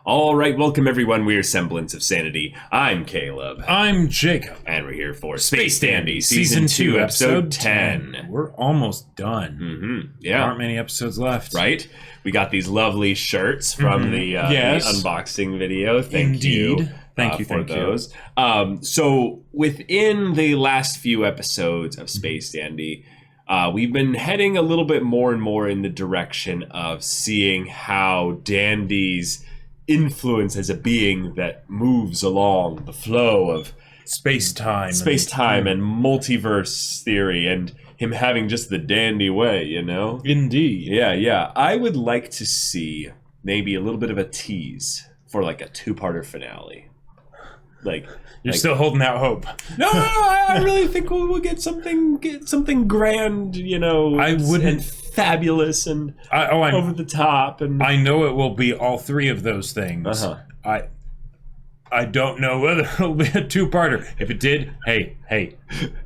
All right, welcome everyone. We are Semblance of Sanity. I'm Caleb. I'm Jacob. And we're here for Space Dandy, Season 2, Episode 10. We're almost done. Yeah. There aren't many episodes left. Right? We got these lovely shirts from the unboxing video. Thank you. Thank you for for those. So within the last few episodes of Space Dandy, we've been heading a little bit more and more in the direction of seeing how Dandy's influence as a being that moves along the flow of space-time and multiverse theory, and him having just the Dandy way, you know? Indeed. Yeah. I would like to see maybe a little bit of a tease for like a two-parter finale. You're still holding out hope. No, I really think we'll get something grand, you know. I wouldn't. And fabulous and over the top, and I know it will be all three of those things. I don't know whether it'll be a two-parter. If it did, hey,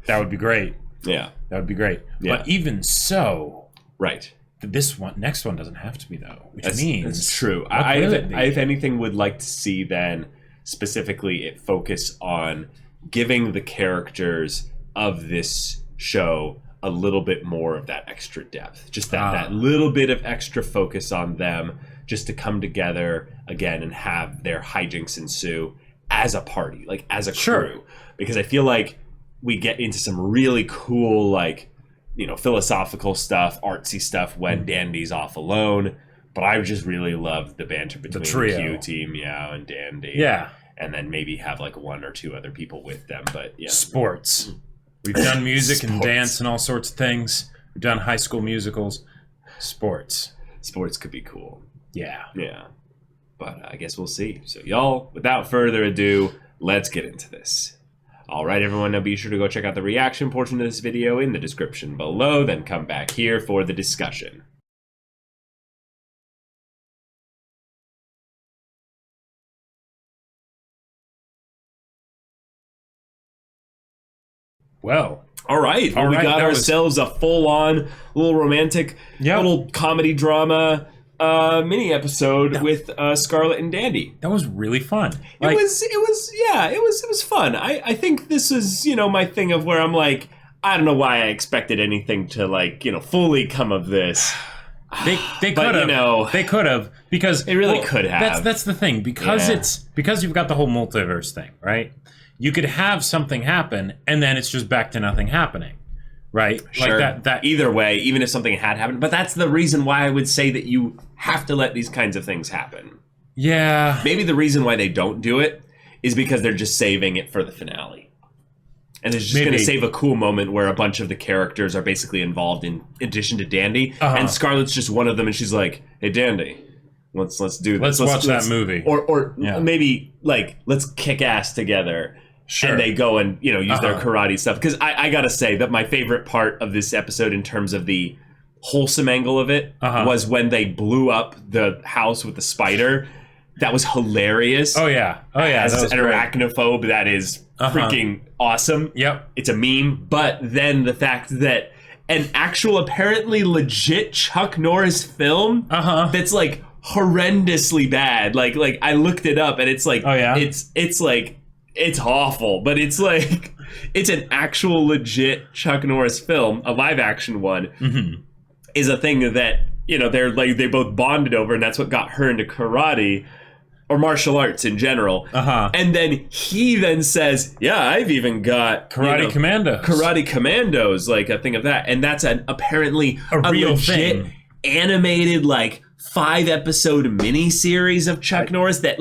that would be great. Yeah, that would be great. Yeah. But even so, right. Next one doesn't have to be though, which means that's true. I if anything, would like to see then specifically it focus on giving the characters of this show a little bit more of that extra depth, just that little bit of extra focus on them, just to come together again and have their hijinks ensue as a party, like as a crew. Because I feel like we get into some really cool, like, you know, philosophical stuff, artsy stuff when Dandy's off alone. But I just really love the banter between the Q team, and Dandy. Yeah. And then maybe have like one or two other people with them. But yeah. Sports. We've done music and dance and all sorts of things. We've done high school musicals. Sports could be cool. Yeah. But I guess we'll see. So y'all, without further ado, let's get into this. All right, everyone, now be sure to go check out the reaction portion of this video in the description below. Then come back here for the discussion. Well, all right. We got ourselves a full-on little romantic, little comedy drama mini episode with Scarlet and Dandy. That was really fun. It was fun. I think this is, you know, my thing of where I'm like, I don't know why I expected anything to, like, you know, fully come of this. They could have, they could have, because it really could have. That's the thing, because because you've got the whole multiverse thing, right? You could have something happen, and then it's just back to nothing happening, right? Sure. Like that. Either way, even if something had happened. But that's the reason why I would say that you have to let these kinds of things happen. Yeah. Maybe the reason why they don't do it is because they're just saving it for the finale. And it's just going to save a cool moment where a bunch of the characters are basically involved in addition to Dandy. And Scarlet's just one of them, and she's like, hey, Dandy, let's do this. Let's watch that movie. Or maybe, like, let's kick ass together. Sure. And they go and, you know, use their karate stuff. Because I gotta say that my favorite part of this episode in terms of the wholesome angle of it was when they blew up the house with the spider. That was hilarious. Oh, yeah. As an arachnophobe, that is freaking awesome. Yep. It's a meme. But then the fact that an actual, apparently legit Chuck Norris film that's, like, horrendously bad. Like I looked it up, and it's like, it's like... It's awful, but it's like, it's an actual legit Chuck Norris film, a live action one, is a thing that, you know, they both bonded over, and that's what got her into karate or martial arts in general. And then he then says, yeah, I've even got Karate Commandos, like a thing of that. And that's apparently a real legit thing. Animated, like 5-episode miniseries of Chuck Norris that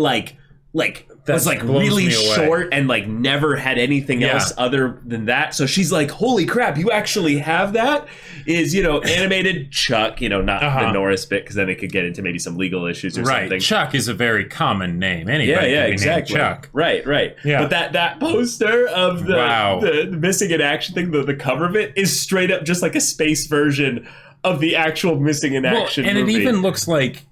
was like really short and like never had anything else other than that. So she's like, holy crap, you actually have that? Is, you know, animated Chuck, you know, not the Norris bit, because then it could get into maybe some legal issues or something. Chuck is a very common name. Anybody can be exactly. named Chuck. Right. Yeah. But that poster of the missing in action thing, the cover of it is straight up just like a space version of the actual missing in action and movie. It even looks like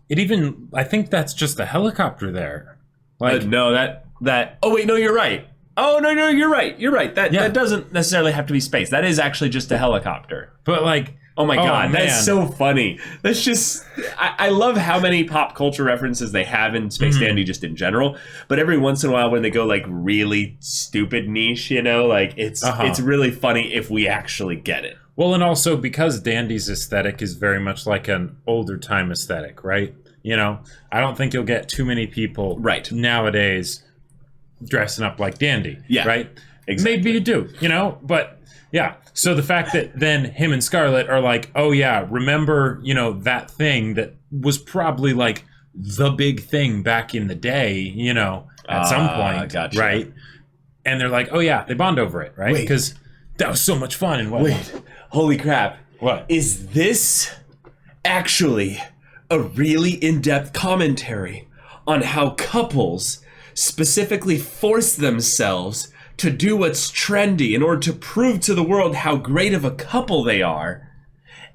I think that's just a helicopter there. Like, no, that. Oh wait, no, you're right. Oh no, you're right. That doesn't necessarily have to be space. That is actually just a helicopter. But like, Oh my God, that's so funny. That's just, I love how many pop culture references they have in Space Dandy just in general. But every once in a while when they go like really stupid niche, you know, like it's really funny if we actually get it. Well, and also because Dandy's aesthetic is very much like an older time aesthetic, right? You know, I don't think you'll get too many people nowadays dressing up like Dandy, right? Exactly. Maybe you do, you know, but... Yeah. So the fact that then him and Scarlet are like, oh yeah, remember, you know, that thing that was probably like the big thing back in the day, you know, at some point, right? And they're like, oh yeah, they bond over it, right? Because that was so much fun and whatnot. Wait, holy crap. What? Is this actually a really in-depth commentary on how couples specifically force themselves to do what's trendy in order to prove to the world how great of a couple they are?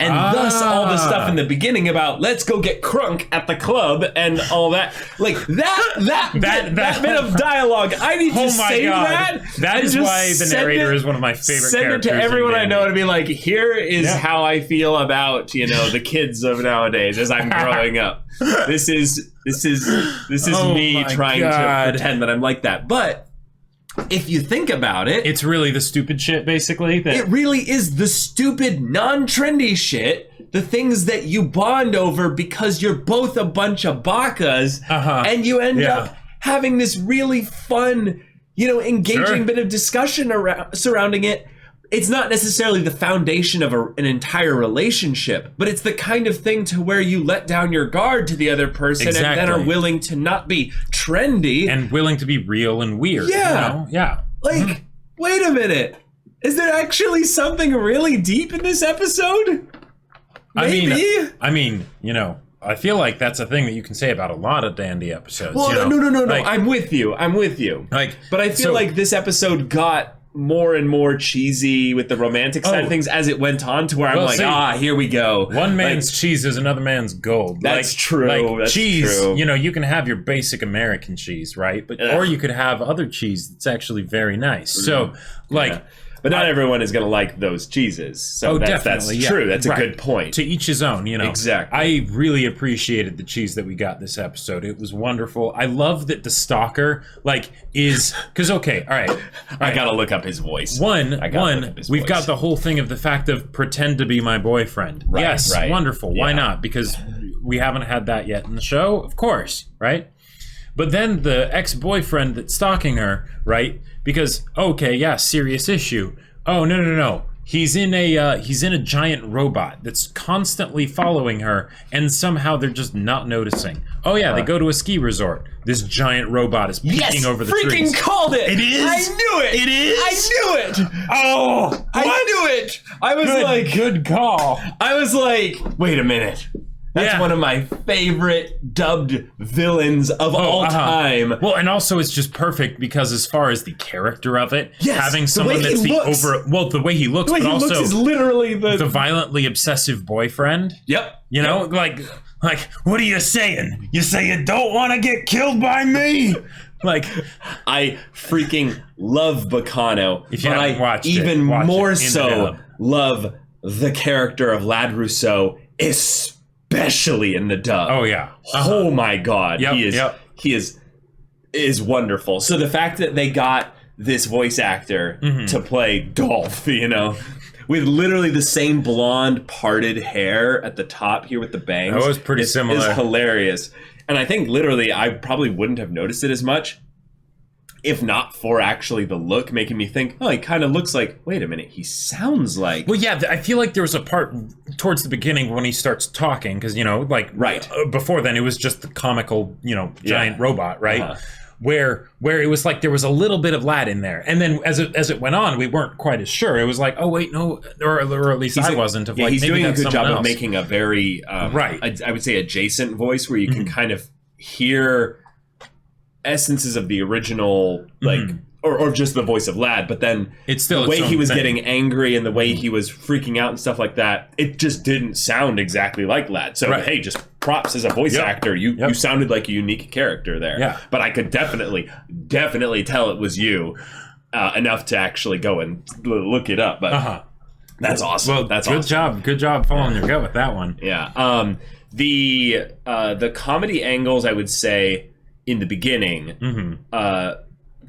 And thus all the stuff in the beginning about let's go get crunk at the club and all that. Like that bit of dialogue. I need to save that. That is why the narrator is one of my favorite characters. Send it to everyone I know to be like, here is how I feel about, you know, the kids of nowadays as I'm growing up. This is me trying to pretend that I'm like that. But if you think about it, it's really the stupid shit, basically. It really is the stupid, non-trendy shit. The things that you bond over because you're both a bunch of bakas, and you end up having this really fun, you know, engaging bit of discussion surrounding it. It's not necessarily the foundation of an entire relationship, but it's the kind of thing to where you let down your guard to the other person and then are willing to not be trendy. And willing to be real and weird. Yeah. You know? Yeah. Like, wait a minute. Is there actually something really deep in this episode? Maybe. I mean, you know, I feel like that's a thing that you can say about a lot of Dandy episodes. Well, you know? No. Like, I'm with you. Like, but I feel like this episode got more and more cheesy with the romantic side of things as it went on, to where I'm like, here we go. One man's cheese is another man's gold. That's true. Like that's cheese, true. You know, you can have your basic American cheese, right? But or you could have other cheese that's actually very nice. So, like... But not everyone is going to like those cheeses. So that's true. That's a good point. To each his own, you know. Exactly. I really appreciated the cheese that we got this episode. It was wonderful. I love that the stalker, like, is... Because, okay, all right. I got to look up his voice. We've got the whole thing of the fact of pretend to be my boyfriend. Yes, wonderful. Why not? Because we haven't had that yet in the show. Of course, right? But then the ex-boyfriend that's stalking her, right? Because, okay, serious issue. Oh, no. He's in a giant robot that's constantly following her, and somehow they're just not noticing. Oh yeah, they go to a ski resort. This giant robot is peeking over the trees. Freaking called it! It is? I knew it! It is? I knew it! Oh! I knew it! I was good call. I was like, wait a minute. That's one of my favorite dubbed villains of all time. Well, and also it's just perfect because as far as the character of it, having someone that's the way he looks, but also is literally the violently obsessive boyfriend. Yep. You know, like, what are you saying? You say you don't want to get killed by me? Like, I freaking love Bacano. If you haven't watched it, even more so love the character of Lad Rousseau, especially in the dub. Oh yeah. Oh my God. He is wonderful. So the fact that they got this voice actor to play Dolph, you know, with literally the same blonde parted hair at the top here with the bangs. That was pretty similar. It's hilarious. And I think literally I probably wouldn't have noticed it as much if not for actually the look making me think, oh, he kind of looks like, wait a minute, he sounds like... Well, yeah, I feel like there was a part towards the beginning when he starts talking, because, you know, like, before then, it was just the comical, you know, giant robot, right? Where it was like there was a little bit of Lad in there. And then as it went on, we weren't quite as sure. It was like, oh, wait, no, or at least I wasn't. Of like, he's maybe doing a good job else. of making a very, I would say, adjacent voice where you can kind of hear essences of the original, like... Or just the voice of Lad, but then it's still the way he was getting angry and the way he was freaking out and stuff like that, it just didn't sound exactly like Lad. So, hey, just props as a voice actor. You sounded like a unique character there. Yeah. But I could definitely tell it was you enough to actually go and look it up. But That's awesome. Well, that's good awesome. job. Good job following your gut with that one. Yeah. The comedy angles, I would say, in the beginning,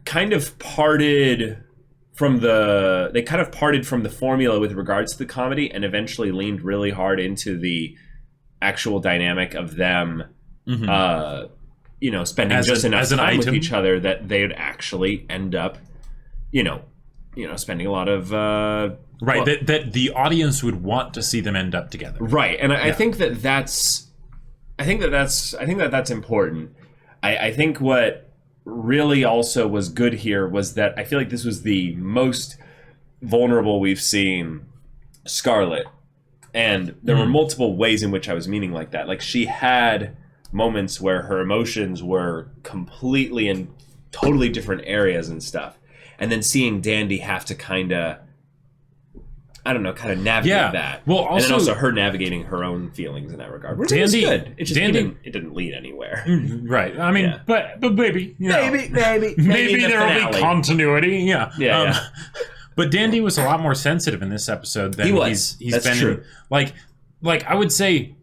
kind of parted from the formula with regards to the comedy, and eventually leaned really hard into the actual dynamic of them, spending just enough time with each other that they'd actually end up, spending a lot of that the audience would want to see them end up together. Right, and I think that's important. I think what really also was good here was that I feel like this was the most vulnerable we've seen Scarlet, and there were multiple ways in which I was meaning like that. Like, she had moments where her emotions were completely in totally different areas and stuff, and then seeing Dandy have to kind of navigate that. Well, and then also her navigating her own feelings in that regard, which was good. It just didn't lead anywhere. Right. I mean, but maybe, maybe there will be continuity. Yeah. But Dandy was a lot more sensitive in this episode than he's been true. Like I would say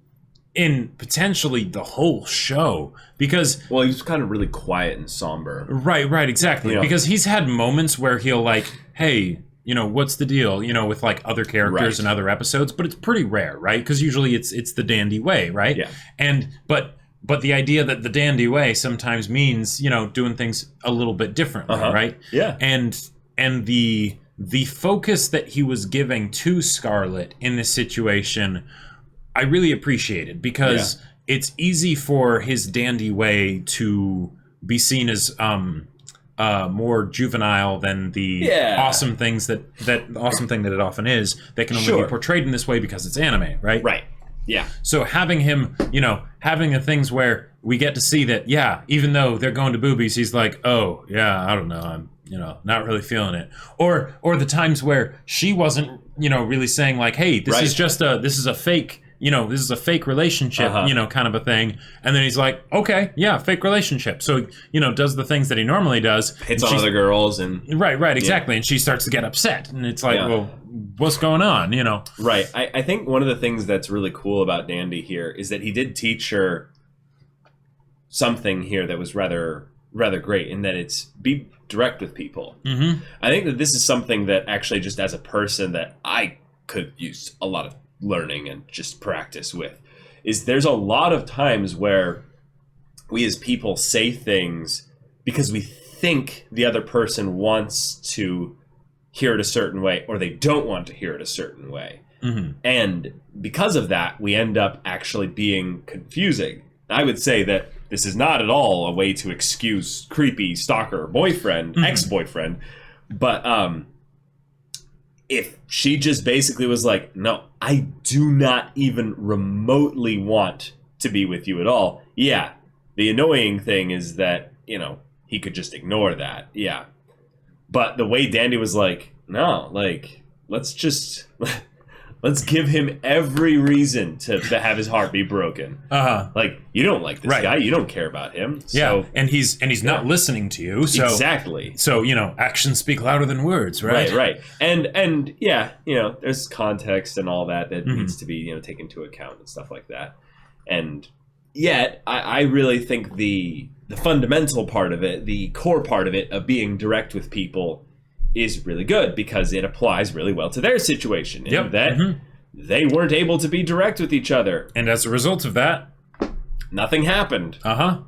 in potentially the whole show, because he's kind of really quiet and somber. Right, exactly. Because he's had moments where he'll hey, what's the deal, with other characters and other episodes, but it's pretty rare, right? Because usually it's the Dandy way, right? Yeah. And but the idea that the Dandy way sometimes means, doing things a little bit differently, right? Yeah. And the focus that he was giving to Scarlet in this situation, I really appreciated, because it's easy for his Dandy way to be seen as more juvenile than the awesome things that awesome thing that it often is. That can only be portrayed in this way because it's anime, right? Right. Yeah. So having him, having the things where we get to see that, even though they're going to boobies, he's like, oh yeah, I don't know, I'm not really feeling it. Or the times where she wasn't, really saying hey, this is a fake. This is a fake relationship, kind of a thing. And then he's like, okay, yeah, fake relationship. So, does the things that he normally does. Hits on other girls and... Right, exactly. Yeah. And she starts to get upset. And it's like, well, what's going on, Right. I think one of the things that's really cool about Dandy here is that he did teach her something here that was rather great, in that it's be direct with people. Mm-hmm. I think that this is something that actually, just as a person, that I could use a lot of learning and just practice with, is there's a lot of times where we as people say things because we think the other person wants to hear it a certain way, or they don't want to hear it a certain way. Mm-hmm. And because of that, we end up actually being confusing. I would say that this is not at all a way to excuse creepy stalker boyfriend, ex-boyfriend, but if she just basically was like, no, I do not even remotely want to be with you at all. Yeah. The annoying thing is that, he could just ignore that. Yeah. But the way Dandy was like, no, let's give him every reason to have his heart be broken. You don't like this guy. You don't care about him. So, and he's not listening to you. So, exactly. So, actions speak louder than words, right? Right. And there's context and all that needs to be, taken into account and stuff like that. And yet, I really think the fundamental part of it, the core part of it, of being direct with people, is really good, because it applies really well to their situation. Yep. That they weren't able to be direct with each other. And as a result of that, nothing happened.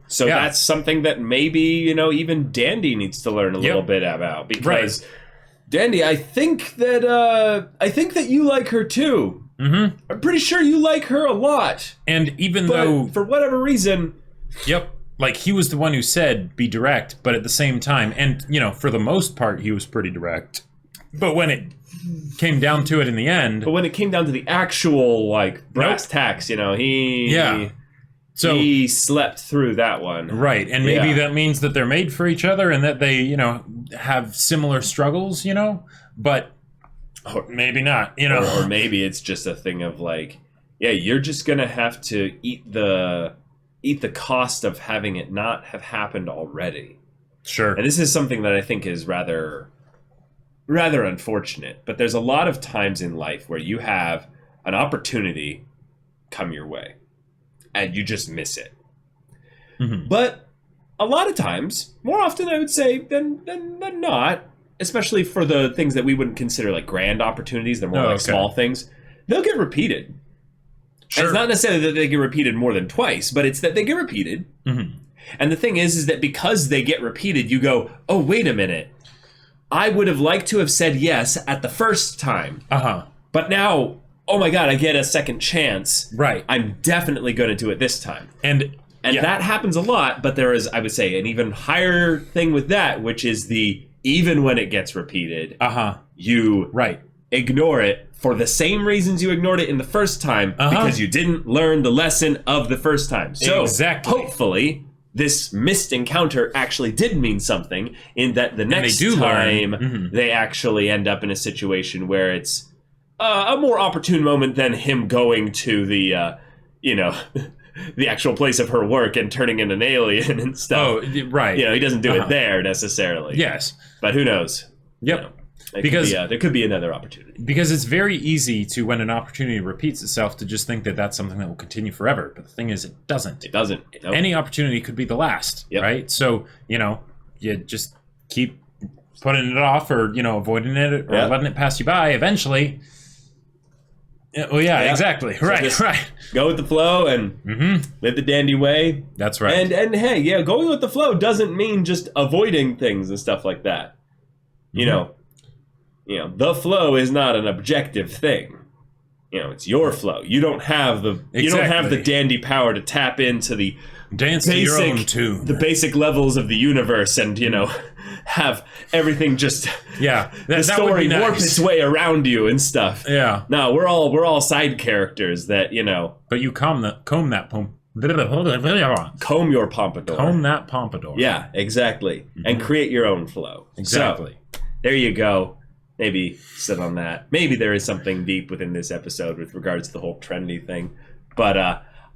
So yeah. That's something that maybe, even Dandy needs to learn a little bit about. Because Dandy, I think that you like her too. Mm-hmm. I'm pretty sure you like her a lot. And even though, for whatever reason... Yep. He was the one who said, be direct, but at the same time, and, for the most part, he was pretty direct. But when it came down to it in the end... But when it came down to the actual, brass tacks, he slept through that one. Right, and maybe that means that they're made for each other and that they, have similar struggles, but or maybe not, Or maybe it's just a thing of, you're just going to have to eat the cost of having it not have happened already. Sure. And this is something that I think is rather rather unfortunate, but there's a lot of times in life where you have an opportunity come your way and you just miss it. Mm-hmm. But a lot of times, more often I would say than not, especially for the things that we wouldn't consider like grand opportunities, they're more small things, they'll get repeated. Sure. It's not necessarily that they get repeated more than twice, but it's that they get repeated. Mm-hmm. And the thing is that because they get repeated, you go, oh, wait a minute. I would have liked to have said yes at the first time. Uh-huh. But now, oh my God, I get a second chance. Right. I'm definitely going to do it this time. And that happens a lot, but there is, I would say, an even higher thing with that, which is even when it gets repeated, you ignore it for the same reasons you ignored it in the first time, because you didn't learn the lesson of the first time. So hopefully this missed encounter actually did mean something in that the next time they actually end up in a situation where it's a more opportune moment than him going to the, the actual place of her work and turning in an alien and stuff. Oh, right. He doesn't do it there necessarily. Yes. But who knows? Yep. Because there could be another opportunity. Because it's very easy to, when an opportunity repeats itself, to just think that that's something that will continue forever. But the thing is, it doesn't. It doesn't. Nope. Any opportunity could be the last, right? So, you just keep putting it off or, avoiding it or letting it pass you by. Eventually... exactly. So right. Go with the flow and live the dandy way. That's right. And hey, going with the flow doesn't mean just avoiding things and stuff like that. The flow is not an objective thing. It's your flow. You don't have the dandy power to tap into the dance to your own tune, the basic levels of the universe, and have everything just the story warp its way around you and stuff. Yeah. No, we're all side characters that But you comb your pompadour. Comb that pompadour. Yeah, exactly, and create your own flow. Exactly. So, there you go. Maybe sit on that. Maybe there is something deep within this episode with regards to the whole trendy thing, but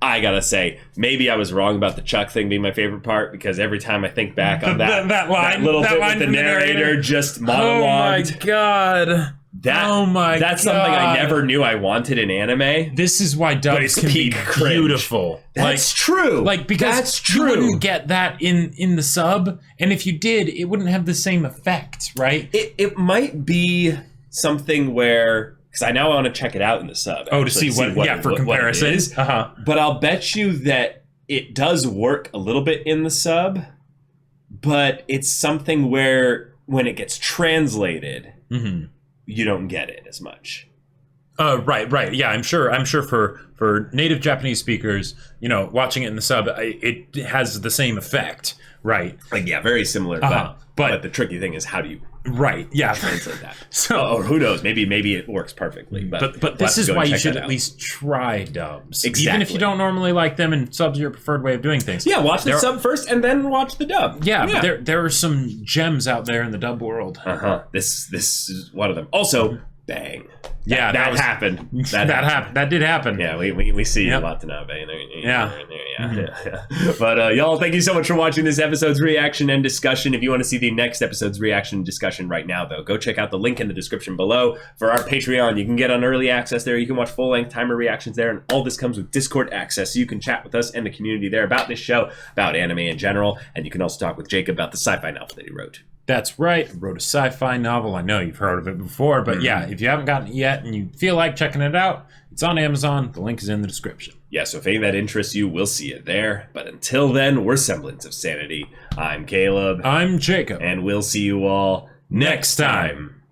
I gotta say, maybe I was wrong about the Chuck thing being my favorite part, because every time I think back on that little bit with the narrator just monologued. Oh my God. That's something I never knew I wanted in anime. This is why dubs can be beautiful. That's true. Because you wouldn't get that in the sub, and if you did, it wouldn't have the same effect, right? It might be something where... Because I now want to check it out in the sub. To see for comparison. But I'll bet you that it does work a little bit in the sub, but it's something where when it gets translated, you don't get it as much. Right. Yeah, I'm sure for native Japanese speakers, watching it in the sub, it has the same effect, right? Very similar. But the tricky thing is, how do you translate that? So who knows? Maybe it works perfectly. But this is why you should at least try dubs, even if you don't normally like them, and subs are your preferred way of doing things. Yeah, watch the sub first and then watch the dub. Yeah. But there are some gems out there in the dub world. This is one of them. Also, bang. That happened. That did happen. Yeah, we see you a lot now, bang. Yeah. But y'all, thank you so much for watching this episode's reaction and discussion. If you want to see the next episode's reaction and discussion right now, though, go check out the link in the description below for our Patreon. You can get on early access there. You can watch full-length timer reactions there, and all this comes with Discord access, so you can chat with us and the community there about this show, about anime in general, and you can also talk with Jacob about the sci-fi novel that he wrote. That's right. I wrote a sci-fi novel. I know you've heard of it before, but if you haven't gotten it yet and you feel like checking it out, it's on Amazon. The link is in the description. Yeah, so if any of that interests you, we'll see it there. But until then, we're Semblance of Sanity. I'm Caleb. I'm Jacob. And we'll see you all next time.